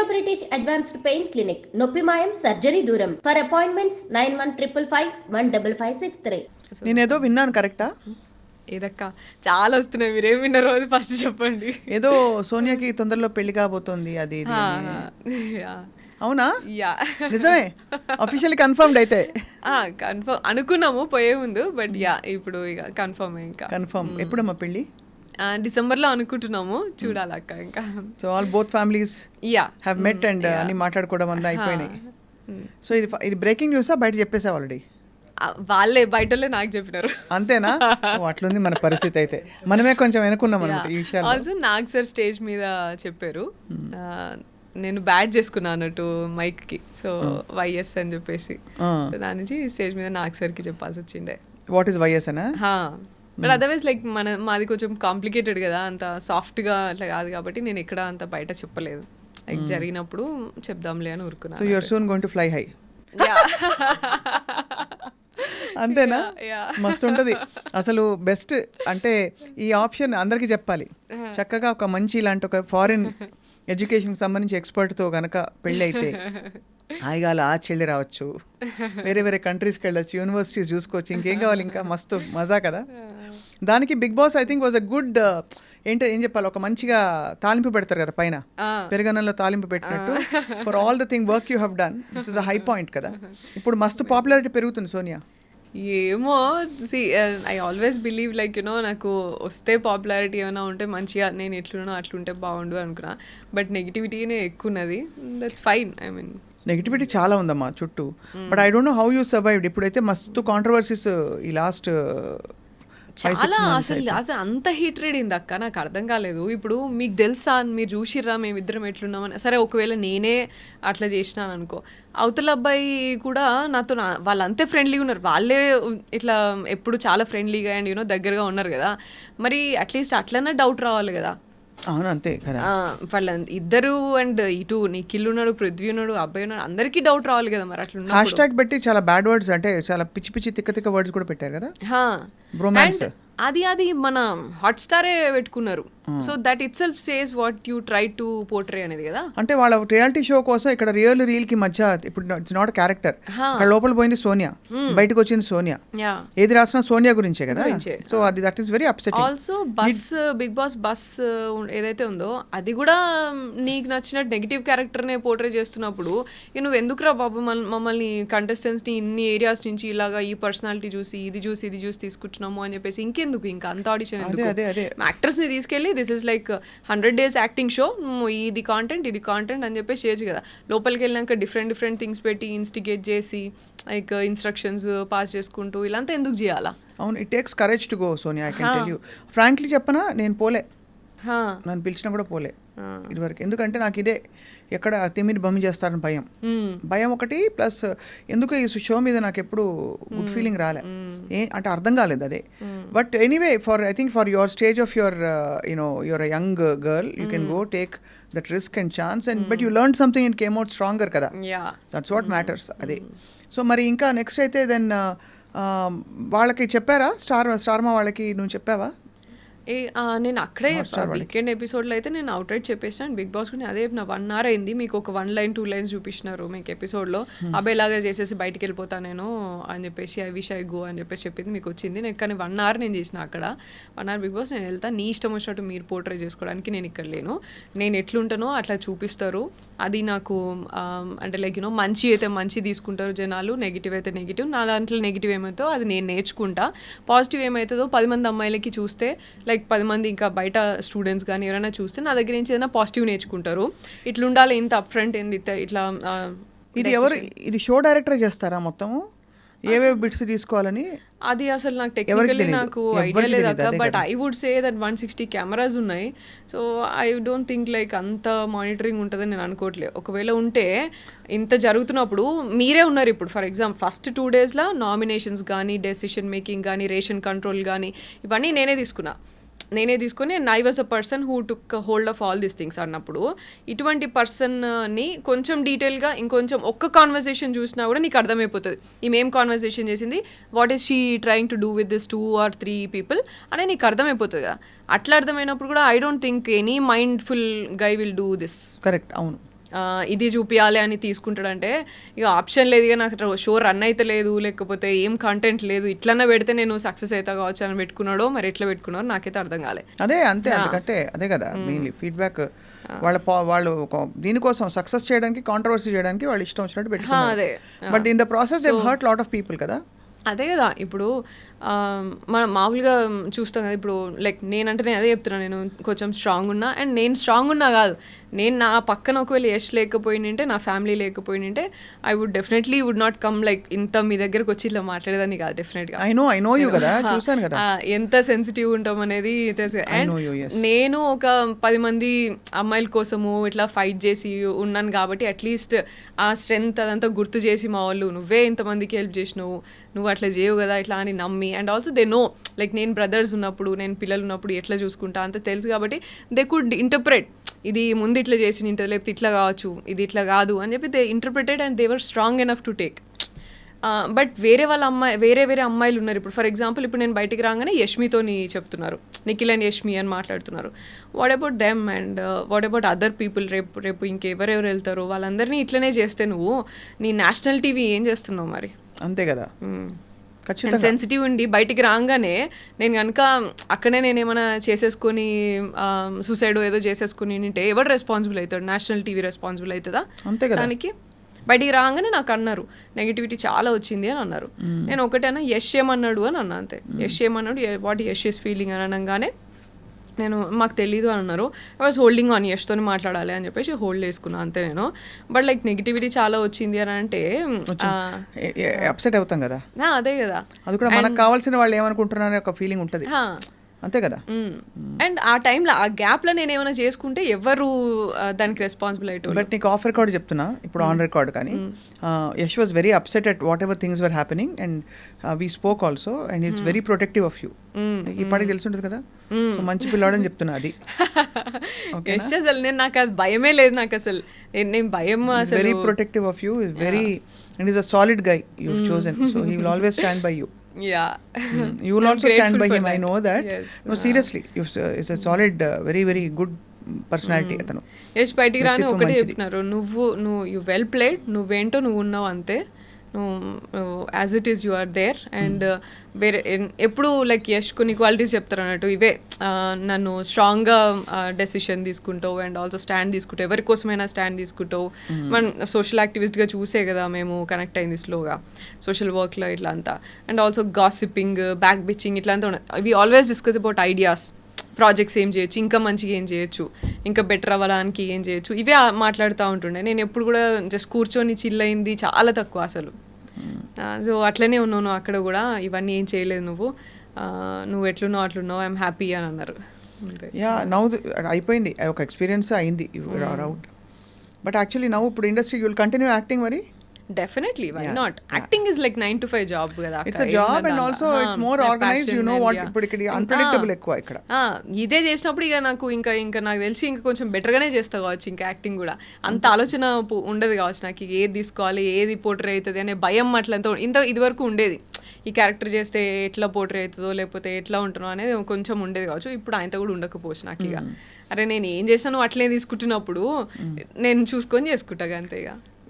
Indo British advanced pain clinic, నొప్పి మాయం, surgery దూరం. For appointments 9155515563. నేనేదో విన్నాను కరెక్టా? ఏదక్క చాలా వస్తున్నాయి, మీరేం విన్నారో అది ఫస్ట్ చెప్పండి. ఏదో సోనియాకి తొందరలో పెళ్లి కాబోతోంది అది ఇది అని. అవునా? నిజమే? అఫీషియల్లీ కన్ఫర్మ్డ్ అయితే? కన్ఫర్మ్ అనుకున్నాము పోయే ముందు, బట్ ఇప్పుడు ఇక కన్ఫర్మ్. ఇంకా కన్ఫర్మ్. ఎప్పుడమ్మా పెళ్ళి? డిసెంబర్లో అనుకుంటున్నాము, చూడాలక్క. ఇంకా so all both families have met and అన్ని మాట్లాడుకోవడం అంతా అయిపోయినాయి. సో ఇది బ్రేకింగ్ న్యూసా? బయట చెప్పేసావు ఆల్రెడీ? వాళ్ళే బయటలే నాకు చెప్పినారు. అంతేనా? అట్లుంది మన పరిస్థితి. అయితే మనమే కొంచెం వెనుకున్నాం అనమాట ఈ విషయాలు. ఆల్సో నాగ్ సార్ స్టేజ్ మీద చెప్పారు, నేను బ్యాట్ చేసుకున్నాను అన్నట్టు మైక్కి, సో వైఎస్ అని చెప్పేసి. సో దాని నుంచి స్టేజ్ మీద నాగ్ సార్కి చెప్పాల్సి వచ్చిండే. వాట్ ఈస్ వైఎస్ అనా? బట్ అదర్వైజ్ లైక్ మాది కొంచెం కాంప్లికేటెడ్ కదా, అంత సాఫ్ట్గా అట్లా కాదు కాబట్టి నేను ఎక్కడ అంత బయట చెప్పలేదు. లైక్ జరిగినప్పుడు చెప్దాంలే అని ఊరుకున్నాను. So you are soon going to fly high. అంతేనా? మస్తు ఉంటుంది అసలు. బెస్ట్ అంటే ఈ ఆప్షన్ అందరికీ చెప్పాలి. చక్కగా ఒక మంచి ఇలాంటి ఒక ఫారిన్ ఎడ్యుకేషన్కి సంబంధించి ఎక్స్పర్ట్తో కనుక పెళ్ళి అయితే హాయిగా ఆ చెల్లి రావచ్చు, వేరే వేరే కంట్రీస్కి వెళ్ళచ్చు, యూనివర్సిటీస్ చూసుకోవచ్చు, ఇంకేం కావాలి, ఇంకా మస్తు మజా కదా. దానికి big boss I think was a good ఏం చెప్పాలి, ఒక మంచిగా తాలింపు పెడతారు కదా పైన, పెరుగన్నంలో తాలింపు పెట్టినట్టు. For all the thing work you have done, this is a high point కదా. ఇప్పుడు మస్తు పాపులారిటీ పెరుగుతుంది సోనియా. ఏమో, ఐ ఆల్వేస్ బిలీవ్ లైక్ నాకు వస్తే పాపులారిటీ ఏమైనా ఉంటే మంచిగా, నేను ఎట్లున్నానో అట్లుంటే బాగుండు అనుకున్నా. బట్ నెగిటివిటీనే ఎక్కువ ఉన్నది. That's fine. I mean negativity చాలా ఉందమ్మా చుట్టూ. But I don't know how you survived. ఇప్పుడైతే మస్తు కాంట్రవర్సీస్ ఈ లాస్ట్ చాలా, అసలు అది అంత హీట్రేడ్ అయింది అక్క, నాకు అర్థం కాలేదు. ఇప్పుడు మీకు తెలుసా, మీరు చూసిర్రా మేమిద్దరం ఎట్లున్నామని? సరే ఒకవేళ నేనే అట్లా చేసినాను అనుకో, అవతల అబ్బాయి కూడా నాతో వాళ్ళు అంతే ఫ్రెండ్లీగా ఉన్నారు, వాళ్ళే ఇట్లా ఎప్పుడు చాలా ఫ్రెండ్లీగా అండ్ దగ్గరగా ఉన్నారు కదా, మరి అట్లీస్ట్ అట్లనే డౌట్ రావాలి కదా. అవును, అంతే కదా. వాళ్ళ ఇద్దరు అండ్ ఇటు నిఖిల్ ఉన్నాడు, పృథ్వీ ఉన్నాడు, అబ్బాయి ఉన్నాడు, అందరికీ డౌట్ రావాలి కదా. మరి అట్లా హ్యాష్ ట్యాగ్ పెట్టి చాలా బ్యాడ్ వర్డ్స్, అంటే చాలా పిచ్చి పిచ్చి తిక్క తిక్క వర్డ్స్ కూడా పెట్టారు కదా. బ్రోమాన్స్ అది మన హాట్ స్టారే పెట్టుకున్నారు. So that it self says what you try to portray అనేది కదా. అంటే వాళ్ళ రియాలిటీ షో కోసం ఇక్కడ రియల్ కి మధ్య ఇప్పుడు ఇట్స్ నాట్ క్యారెక్టర్. అక్కడ లోపల పోయింది సోనియా, బయటకు వచ్చింది సోనియా. ఏది రాసినా సోనియా గురించే కదా. సో అది that is very upsetting. Also big boss bus ఏదైతే ఉందో అది కూడా నీకు నచ్చిన నెగిటివ్ క్యారెక్టర్ నే పోర్ట్రే చేస్తున్నప్పుడు నువ్వు ఎందుకురా బాబు మమ్మల్ని కంటెస్టెంట్స్ ని ఇన్ని ఏరియాస్ నుంచి ఇలాగా ఈ పర్సనాలిటీ చూసి ఇది చూసి తీసుకుంటున్నాము అని చెప్పేసి ఇంకెందుకు ఇంకా అంత ఆడిషన్ ఎందుకు? యాక్టర్స్ ని తీసుకెళ్ళి this is like 100 days acting show, ఇది కాంటెంట్ అని చెప్పేసి చేయొచ్చు కదా. లోపలికి వెళ్ళినాక డిఫరెంట్ థింగ్స్ పెట్టి ఇన్స్టిగేట్ చేసి లైక్ ఇన్స్ట్రక్షన్స్ పాస్ చేసుకుంటూ ఇలాంతా ఎందుకు చేయాలా? అవును, it takes courage to go Sonia. I can tell you frankly చెప్పనా, నేను పోలే, నన్ను పిలిచినా కూడా పోలే ఇదివరకు. ఎందుకంటే నాకు ఇదే ఎక్కడ తిమ్మిని బమ్మి చేస్తారని భయం ఒకటి, ప్లస్ ఎందుకు ఈ షో మీద నాకు ఎప్పుడు గుడ్ ఫీలింగ్ రాలే, అంటే అర్థం కాలేదు అదే. But anyway I think for your stage of your your a young girl, you can go take that risk and chance and but you learn something and came out stronger కదా. That's what matters. అదే. So మరి ఇంకా next అయితే then వాళ్ళకి చెప్పారా, స్టార్మా వాళ్ళకి నువ్వు చెప్పావా? నేను అక్కడే వీకెండ్ ఎపిసోడ్లో అయితే నేను అవుట్ రైట్ చెప్పేసాను. బిగ్ బాస్ కూడా అదే చెప్పిన, 1 hour అయింది, మీకు ఒక 1 line 2 lines చూపిస్తున్నారు మీకు ఎపిసోడ్లో, అబ్బాయి లాగా చేసేసి బయటికి వెళ్ళిపోతాను నేను అని చెప్పేసి ఐ విష్ ఐ గో అని చెప్పేసి చెప్పింది మీకు వచ్చింది. నేను కానీ 1 hour నేను చేసిన అక్కడ 1 hour బిగ్ బాస్ నేను వెళ్తాను, నీ ఇష్టం వచ్చినట్టు మీరు పోర్ట్రే చేసుకోవడానికి నేను ఇక్కడ లేను, నేను ఎట్లుంటానో అట్లా చూపిస్తారు. అది నాకు అంటే లైక్ మంచి అయితే మంచి తీసుకుంటారు జనాలు, నెగిటివ్ అయితే నెగిటివ్, నా దాంట్లో నెగిటివ్ ఏమవుతుందో అది నేను నేర్చుకుంటా, పాజిటివ్ ఏమవుతుందో 10 మంది అమ్మాయిలకి చూస్తే లైక్ 10 మంది ఇంకా బయట స్టూడెంట్స్ కానీ ఎవరైనా చూస్తే నా దగ్గర నుంచి ఏదైనా పాజిటివ్ నేర్చుకుంటారు. ఇట్లా ఉండాలి, ఇంత అప్ ఫ్రంట్ ఏంది ఇట్లా. ఇది షో డైరెక్టర్ చేస్తారా మొత్తము, ఏవేవి బిట్స్ తీసుకోవాలని? అది అసలు నాకు టెక్నికల్లీ నాకు ఐడియా లేదాక, but I would say that 160 cameras ఉన్నాయి. So I don't think like అంత మానిటరింగ్ ఉంటుందని నేను అనుకోవట్లేదు. ఒకవేళ ఉంటే ఇంత జరుగుతున్నప్పుడు మీరే ఉన్నారు ఇప్పుడు, ఫర్ ఎగ్జాంపుల్ ఫస్ట్ 2 daysలో నామినేషన్స్ కానీ డెసిషన్ మేకింగ్ కానీ రేషన్ కంట్రోల్ కానీ ఇవన్నీ నేనే తీసుకొని I was a person who took hold of all these things అన్నప్పుడు, ఇటువంటి పర్సన్ని కొంచెం డీటెయిల్గా ఇంకొంచెం ఒక్క కాన్వర్సేషన్ చూసినా కూడా నీకు అర్థమైపోతుంది ఈమె ఏం కాన్వర్సేషన్ చేసింది, what is she trying to do with this 2 or 3 people అనేది నీకు అర్థమైపోతుంది కదా. అట్లా అర్థమైనప్పుడు కూడా I don't think any mindful guy will do this. Correct. అవును, ఇది చూపించాలి అని తీసుకుంటాడంటే ఇక ఆప్షన్ లేదు, ఇక నాకు షో రన్ అయితే లేదు, లేకపోతే ఏం కంటెంట్ లేదు, ఇట్లనే పెడితే నేను సక్సెస్ అవుతా కావచ్చు అని పెట్టుకున్నాడో మరి ఎట్లా పెట్టుకున్నారో నాకైతే అర్థం కాలే. అదే అంతే, అందుకంటే అదే కదా మెయిన్లీ ఫీడ్బ్యాక్ వాళ్ళు దీనికోసం సక్సెస్ చేయడానికి కాంట్రవర్సీ చేయడానికి వాళ్ళు ఇష్టం వచ్చినట్టు పెట్టుకున్నారు. But in the process they hurt lot of people కదా. అదే కదా ఇప్పుడు మనం మామూలుగా చూస్తాం కదా, ఇప్పుడు లైక్ నేనంటే నేను అదే చెప్తున్నాను, నేను కొంచెం స్ట్రాంగ్ ఉన్నా, అండ్ నేను స్ట్రాంగ్ ఉన్నా కాదు, నేను నా పక్కన ఒకవేళ యష్ లేకపోయింటే, నా ఫ్యామిలీ లేకపోయింటే I would definitely would not come like ఇంత మీ దగ్గరకు వచ్చి ఇట్లా మాట్లాడేదాన్ని కాదు డెఫినెట్గా. ఐ నో యూ కదా, చూసాను కదా ఎంత సెన్సిటివ్ ఉంటాం అనేది తెలుసు. అండ్ నేను ఒక 10 మంది అమ్మాయిల కోసము ఇట్లా ఫైట్ చేసి ఉన్నాను కాబట్టి అట్లీస్ట్ ఆ స్ట్రెంగ్త్ అదంతా గుర్తు చేసి మా వాళ్ళు నువ్వే ఇంతమందికి హెల్ప్ చేసినావు, నువ్వు అట్లా చేయవు కదా ఇట్లా అని నమ్మి, and also they know like నేను బ్రదర్స్ ఉన్నప్పుడు, నేను పిల్లలు ఉన్నప్పుడు ఎట్లా చూసుకుంటా అంత తెలుసు కాబట్టి దే కుడ్ ఇంటర్ప్రెట్, ఇది ముందు ఇట్లా చేసి ఇంటర్ లేకపోతే ఇట్లా కావచ్చు, ఇది ఇట్లా కాదు అని చెప్పి they interpreted and they were strong enough to take. But వేరే అమ్మాయిలు ఉన్నారు. ఇప్పుడు ఫర్ ఎగ్జాంపుల్ ఇప్పుడు నేను బయటికి రాగానే యష్మితోని చెప్తున్నారు, నిఖిల్ అండ్ యష్మి అని మాట్లాడుతున్నారు. What about them and what about other people? రేపు ఇంకెవరెవరు వెళ్తారో వాళ్ళందరినీ ఇట్లనే చేస్తే నువ్వు నీ నేషనల్ టీవీ ఏం చేస్తున్నావు మరి? అంతే కదా. సెన్సిటివ్ ఉండి బయటికి రాగానే నేను కనుక అక్కడే నేను ఏమైనా చేసేసుకొని సూసైడ్ ఏదో చేసేసుకుని ఉంటే ఎవరు రెస్పాన్సిబుల్ అవుతాడు? నేషనల్ టీవీ రెస్పాన్సిబుల్ అవుతుందా దానికి? బయటికి రాగానే నాకు అన్నారు నెగిటివిటీ చాలా వచ్చింది అని అన్నారు. నేను ఒకటైనా యష్ ఏమన్నాడు అని అన్నా, అంతే. యష్ ఏమన్నాడు, వాట్ యష్ ఈస్ ఫీలింగ్ అని అనగానే నేను మాకు తెలీదు అని అన్నారు. ఐ వాజ్ హోల్డింగ్ ఆన్ యష్తో మాట్లాడాలి అని చెప్పేసి హోల్డ్ చేసుకున్నాను అంతే నేను. బట్ లైక్ నెగిటివిటీ చాలా వచ్చింది అని అంటే అప్సెట్ అవుతాం కదా. అదే కదా, అది కూడా మనకు కావాల్సిన వాళ్ళు ఏమనుకుంటున్నారనే ఒక ఫీలింగ్ ఉంటుంది అంతే కదా. అండ్ ఆ టైంలో ఆ గ్యాప్లో నేను ఏమైనా చేసుకుంటే ఎవరు దానికి రెస్పాన్సిబుల్ అయ్యేటోళ్ళు. బట్ నీకు ఆఫ్ రికార్డ్ చెప్తున్నా, ఇప్పుడు ఆన్ రికార్డ్ కానీ Yash was very upset at what ever things were happening and we spoke also and is very protective of you. ఇప్పటికి తెలుసుంటుంది కదా, సో మంచి పిల్లాడని చెప్తున్నా. అది అసలు నేను నాకు అది భయమే లేదు, నాకు అసలు నేను భయం అసలు. Very protective of you, is very and is a solid guy you have chosen, so he will always stand by you. Yeah. You will also stand by him, I know that. Yes. No, seriously, it's a solid, very, very good personality atanu. Yes, బయటికి రాని ఒకటే చెప్తున్నారు, నువ్వు you well played, నువ్వేంటో నువ్వు ఉన్నావు అంతే, as it is you are there. And వేరే ఎప్పుడు లైక్ యష్ కొన్ని క్వాలిటీస్ చెప్తారు అన్నట్టు, ఇవే నన్ను స్ట్రాంగ్గా డెసిషన్ తీసుకుంటావు అండ్ ఆల్సో స్టాండ్ తీసుకుంటావు, ఎవరి కోసమైనా స్టాండ్ తీసుకుంటావు. మనం సోషల్ యాక్టివిస్ట్గా చూసే కదా మేము కనెక్ట్ అయింది స్లోగా సోషల్ వర్క్లో ఇట్లా అంతా. And also gossiping, back bitching ఇట్లా అంతా ఉన్నాయి. We always discuss about ideas, projects ఏం చేయొచ్చు, ఇంకా మంచిగా ఏం చేయొచ్చు, ఇంకా బెటర్ అవ్వడానికి ఏం చేయొచ్చు, ఇవే మాట్లాడుతూ ఉంటుండే. నేను ఎప్పుడు కూడా జస్ట్ కూర్చొని చిల్ అయింది చాలా తక్కువ అసలు. సో అట్లనే ఉన్నాను అక్కడ కూడా, ఇవన్నీ ఏం చేయలేదు నువ్వు ఎట్లున్నావు అట్లున్నావు, ఐఎమ్ హ్యాపీ అని అన్నారు. అయిపోయింది, ఒక ఎక్స్పీరియన్స్ అయింది అవుట్. బట్ యాక్చువల్లీ నవ్వు ఇప్పుడు industry you will continue acting మరి? Definitely, why not? Acting is like 9 to 5 job కదా. It's a job and also it's more organized, you know what, ఇప్పుడు ఇక్కడ unpredictable ఎక్కువ ఇక్కడ. ఇదే చేసినప్పుడు ఇక నాకు ఇంకా నాకు తెలిసి ఇంకా కొంచెం బెటర్గానే చేస్తా కావచ్చు ఇంకా యాక్టింగ్ కూడా. అంత ఆలోచన ఉండదు కావచ్చు నాకు, ఏది తీసుకోవాలి, ఏది పోర్ట్రే అవుతుంది అనే భయం అట్లంతా ఇదివరకు ఉండేది. ఈ క్యారెక్టర్ చేస్తే ఎట్లా పోర్ట్రే అవుతుందో లేకపోతే ఎట్లా ఉంటుందో అనేది కొంచెం ఉండేది కావచ్చు. ఇప్పుడు ఆయనతో కూడా ఉండకపోవచ్చు నాకు. ఇక అరే నేను ఏం చేస్తాను అట్లే తీసుకుంటున్నప్పుడు నేను చూసుకొని చేసుకుంటా అంతే ఇక.